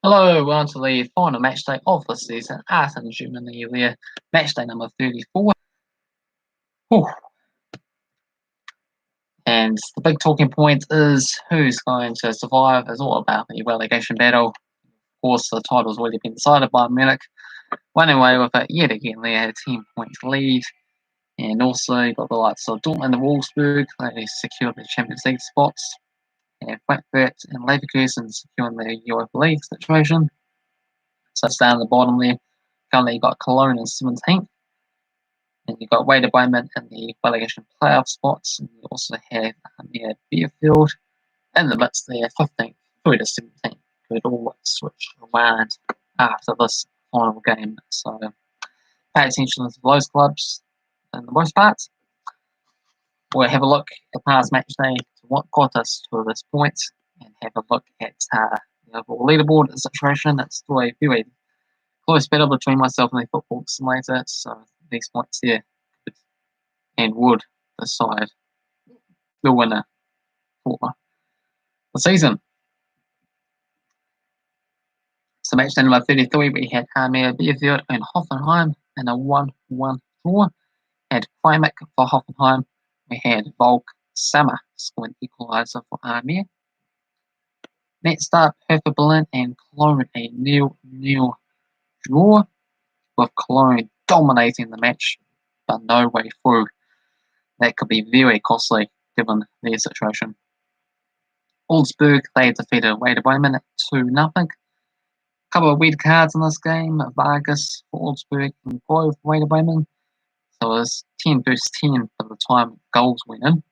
Hello, we're on to the final match day of the season at in Germany there. Match day number 34. Whew. And the big talking point is who's going to survive. It's all about the relegation battle. Of course, the title's already been decided by Munich. Went away with it yet again. They had a 10-point lead. And also, you've got the likes of Dortmund and Wolfsburg. They secured the Champions League spots. And Frankfurt and Leverkusen securing the Europa League situation. So it's down the bottom there. Currently, you've got Cologne in 17th. And you've got Werder Bremen in the relegation playoff spots. And you also have Armenia Bielefeld in the midst there, 15th through to 17th. Could all switch around after this final game. So pay attention to those clubs in the most part. We'll have a look at the past match day to what got us to this point and have a look at the overall leaderboard situation. It's still a very close battle between myself and the Football Simulator, so these points here could and would decide the winner for the season. So match day number 33, we had Armenia Bielefeld and Hoffenheim in a 1-1 draw. Had Freiburg for Hoffenheim. We had Volk Sammer scoring equaliser for Armenia. Next up, Hertha Berlin and Cologne, a 0-0 draw, with Cologne dominating the match, but no way through. That could be very costly given their situation. Augsburg, they defeated Werder Bremen 2-0. A couple of weird cards in this game. Vargas for Augsburg and Grove for Werder Bremen. So it was 10 versus 10 by the time goals went in.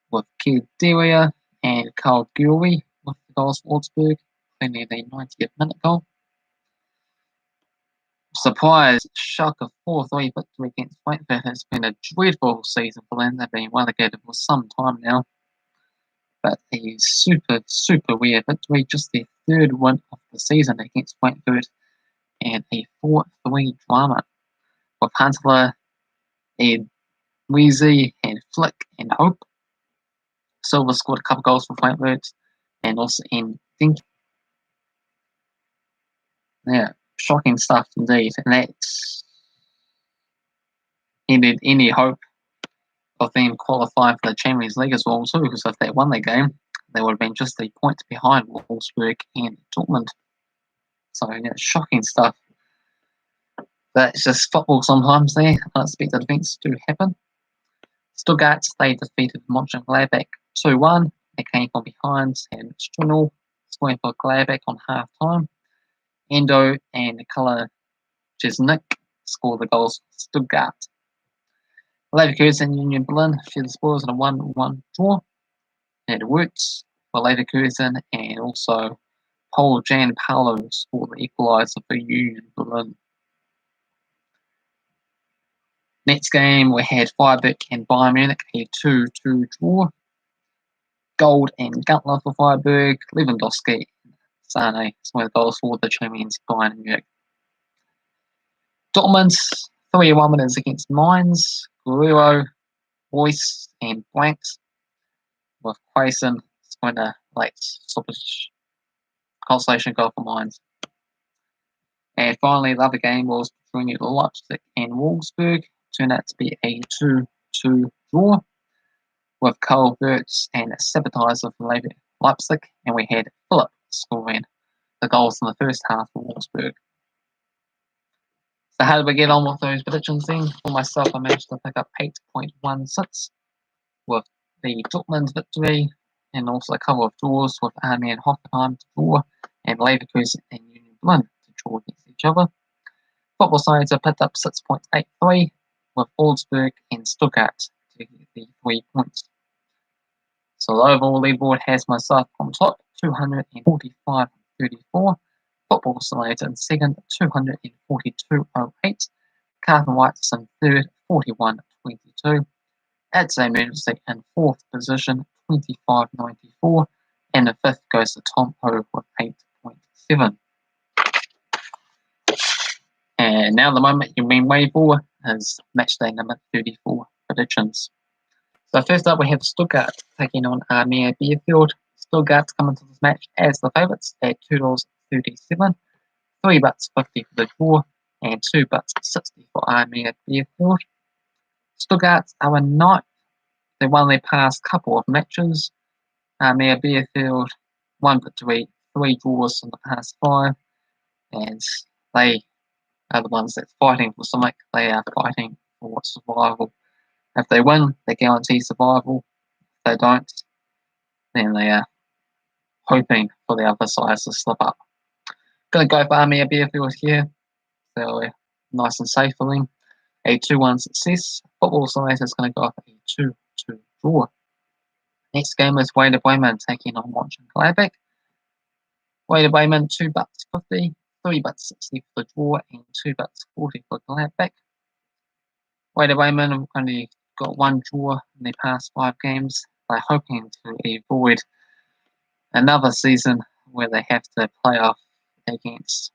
With Kideria and Karl Guri with the goals for Augsburg, including the 90th minute goal. Surprise, shock of 4-3 victory against Frankfurt has been a dreadful season for them. They've been relegated for some time now. But a super weird victory, just their third win of the season against Frankfurt, and a 4-3 drama. With Huntler, and Weezy, and Flick, and Hope. Silva scored a couple goals for Frankfurt, and also in Dink. Yeah, shocking stuff indeed, and that's ended any hope of them qualifying for the Champions League as well too, because if they won their game, they would have been just a point behind Wolfsburg and Dortmund. So yeah, shocking stuff. That's just football sometimes there. Unexpected events do happen. Stuttgart, they defeated Monchengladbach 2-1. They came from behind, and Strunnel scoring for Gladbach on half-time. Endo and Kala Jesnik scored the goals for Stuttgart. Leverkusen and Union Berlin shared the spoils in a 1-1 draw. It worked for Leverkusen, and also Paul Jan Paolo scored the equaliser for Union Berlin. Next game, we had Freiburg and Bayern Munich, a 2-2 draw. Gold and Guntler for Freiburg, Lewandowski and Sane scored the goals for the champions Bayern Munich. Dortmund, 3-1 winners against Mainz, Guerrero, Royce and Blanks, with Quayson scoring a late stoppage consolation goal for Mainz. And finally, the other game was between Leipzig and Wolfsburg. Turned out to be a 2-2 draw, with Karl Wirtz and Sabatizer for Leipzig, and we had Philip scoring the goals in the first half for Wolfsburg. So how did we get on with those predictions then? For myself, I managed to pick up 8.16 with the Dortmund victory, and also a couple of draws with Armenia and Hoffenheim to draw, and Leverkusen and Union Berlin to draw against each other. Football sides I picked up 6.83 with Augsburg and Stuttgart to get the 3 points. So the overall leaderboard has myself on top, 245.34. Football Simulator in second, 242.08. Cavan Wright in third, 41.22. Ad's Emergency in fourth position, 25.94. And the fifth goes to Tom Ho with 8.7. And now the moment you've been waiting for is match day number 34 predictions. So first up we have Stuttgart taking on Armenia Bielefeld. Stuttgart coming to this match as the favourites at $2.35. 37, 3 bucks 50 for the draw, and 2 bucks 60 for Armenia Beerfield. Stuttgart are in ninth. They won their past couple of matches. Armenia Beerfield, 1 victory, 3 draws in the past 5, and they are the ones that's fighting for something. They are fighting for survival. If they win, they guarantee survival. If they don't, then they are hoping for the other side to slip up. Going to go for Armenia Beerfield here. So nice and safe for them. A 2-1 success. Football Simulator is going to go for a 2-2 draw. Next game is Werder Bremen taking on Monchengladbach. Werder Bremen, 2 bucks 50, 3 bucks 60 for the draw, and 2 bucks 40 for Gladbach. Werder Bremen have only got 1 draw in their past 5 games. They're hoping to avoid another season where they have to play off against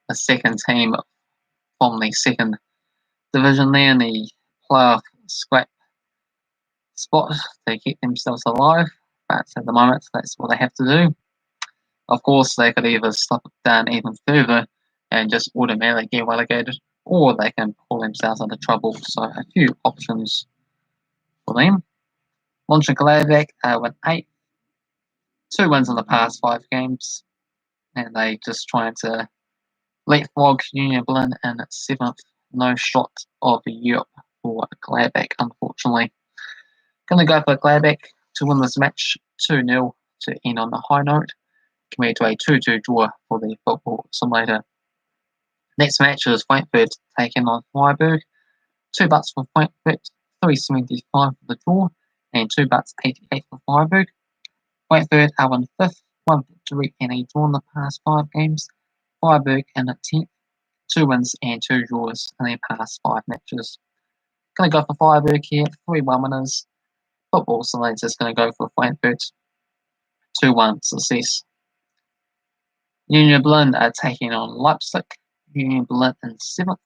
a second team from the second division there in the playoff scrap spot to keep themselves alive. But at the moment, that's what they have to do. Of course, they could either slip down even further and just automatically get relegated, or they can pull themselves into trouble. So a few options for them. Monchengladbach went 8, 2 wins in the past 5 games, and they just trying to leapfrog Union Berlin in 7th. No shot of Europe for Gladbach, unfortunately. Going to go for Gladbach to win this match 2-0 to end on a high note, compared to a 2-2 draw for the Football Simulator. Next match is Frankfurt taking on Freiburg. 2 bucks for Frankfurt, 3.75 for the draw, and 2 bucks 88 for Freiburg. Frankfurt are in 5th, 1 victory and a draw in the past 5 games. Freiburg in 10th, 2 wins and 2 draws in their past 5 matches. Going to go for Freiburg here, 3-1 winners. Football Simulator is going to go for Frankfurt, 2-1 success. Union Berlin are taking on Leipzig. Union Berlin in 7th,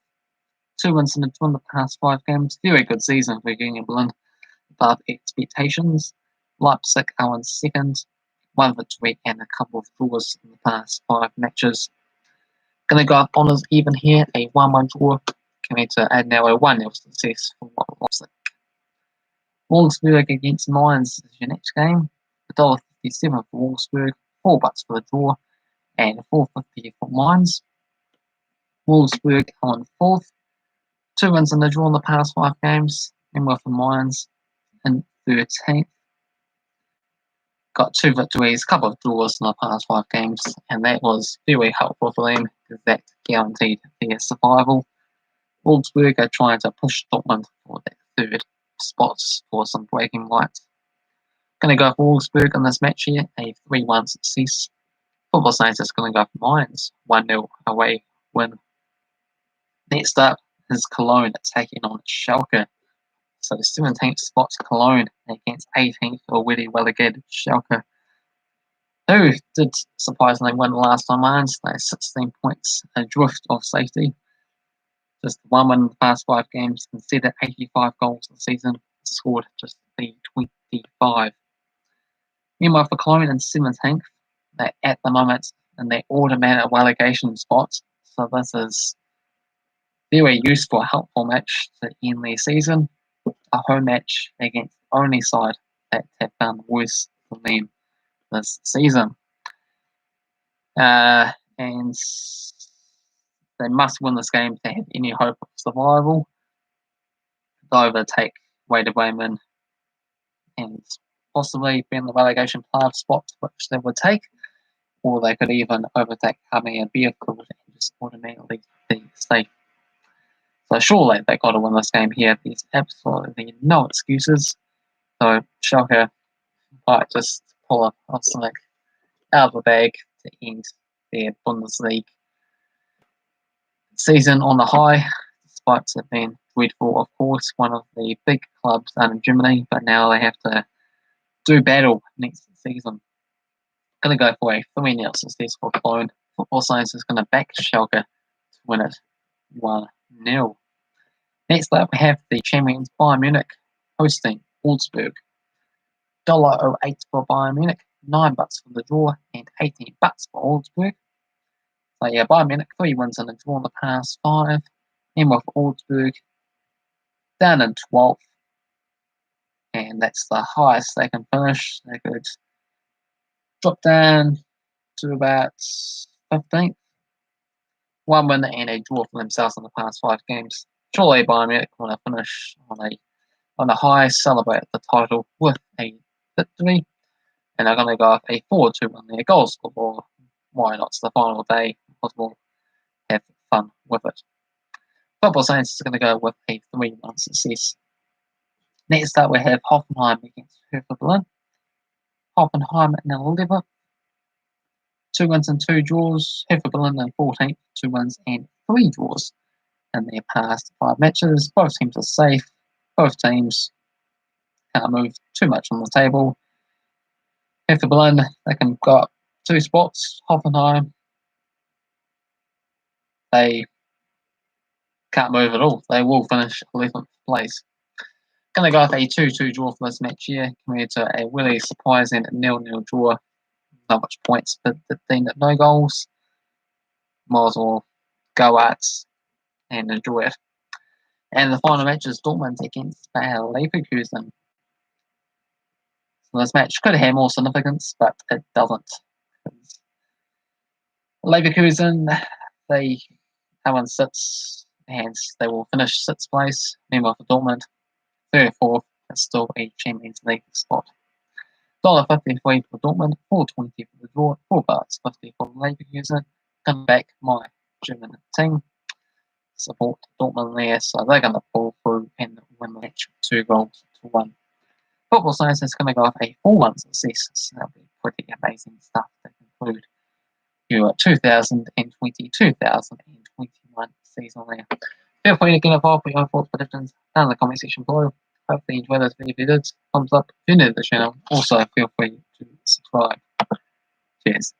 2 wins and a draw in the past 5 games. Very good season for Union Berlin, above expectations. Leipzig are in 2nd, 1 victory and a couple of draws in the past 5 matches. Going to go up honours even here, a 1-1 draw, compared to now a 1-0 success for Leipzig. Wolfsburg against Mainz is your next game. $1.57 for Wolfsburg, 4 bucks for the draw, and $4.50 for Mainz. Wolfsburg are in 4th, 2 wins in the draw in the past 5 games, and for Mainz in 13th. Got 2 victories, a couple of draws in the past 5 games, and that was very helpful for them because that guaranteed their survival. Wolfsburg are trying to push Dortmund for that 3rd spots for some breaking rights. Going to go for Wolfsburg in this match here, a 3-1 success. Football Saints is going to go for Mainz, 1-0 away win. Next up is Cologne taking on Schalke. So 17th spot's Cologne against 18th already relegated Schalke, who did surprisingly win the last time round. They're 16 points adrift of safety. Just 1 win in the past 5 games, conceded 85 goals this season, scored just the 25. Meanwhile, for Cologne in 17th, they're at the moment in their automatic relegation spots. So this is very useful, helpful match to end their season. A home match against the only side that have done worse than them this season. And they must win this game to have any hope of survival. To overtake Werder Bremen and possibly be in the relegation playoff spot, which they would take, or they could even overtake Armenia Beerfield and just automatically be safe. So surely they've got to win this game here. There's absolutely no excuses. So Schalke might just pull off something out of the bag to end their Bundesliga season on the high, despite it being dreadful, of course, one of the big clubs down in Germany, but now they have to do battle next season. Going to go for a 3-0 success for Cologne. Football Science is going to back Schalke to win it 1-0. Next up, we have the champions Bayern Munich hosting Augsburg. $1.08 for Bayern Munich, $9 for the draw, and 18 bucks for Augsburg. So yeah, Bayern Munich 3 wins and a draw in the past 5. In with Augsburg down in 12th, and that's the highest they can finish. They could drop down to about 15th. 1 win and a draw for themselves in the past 5 games. Surely Bayern Munich want to finish on a high, celebrate the title with a victory, and they're going to go off a 4-2 win there. Goal score, why not? It's the final day, possible. Have fun with it. Football Science is going to go with a 3-1 success. Next up, we have Hoffenheim against Hertha Berlin. Hoffenheim in 11th. 2 wins and 2 draws. Hertha Berlin in 14th. 2 wins and 3 draws in their past 5 matches. Both teams are safe. Both teams can't move too much on the table. Hertha Berlin, they can go up 2 spots. Hoffenheim, they can't move at all. They will finish 11th place. Going to go with a 2-2 draw for this match here, compared to a really surprising 0-0 draw. Not much points, but 15 at no goals. Might as well go out and enjoy it. And the final match is Dortmund against Leverkusen. So this match could have more significance, but it doesn't. Leverkusen, they are in 6th, and they will finish 6th place. Meanwhile for Dortmund, 3rd or 4th, it's still a Champions League spot. $1.53 for Dortmund, $4.20 for the draw, $4.50 for Leverkusen. Come back my German team. Support Dortmund there, so they're going to pull through and win the match 2-1. Football Science is going to go off a 4-1 success, so that'll be pretty amazing stuff to conclude your 2020-2021 season there. Feel free to get involved with your thoughts, predictions down in the comment section below. Hopefully you enjoyed this video. If you did, thumbs up if you're new to the channel. Also, feel free to subscribe. Cheers.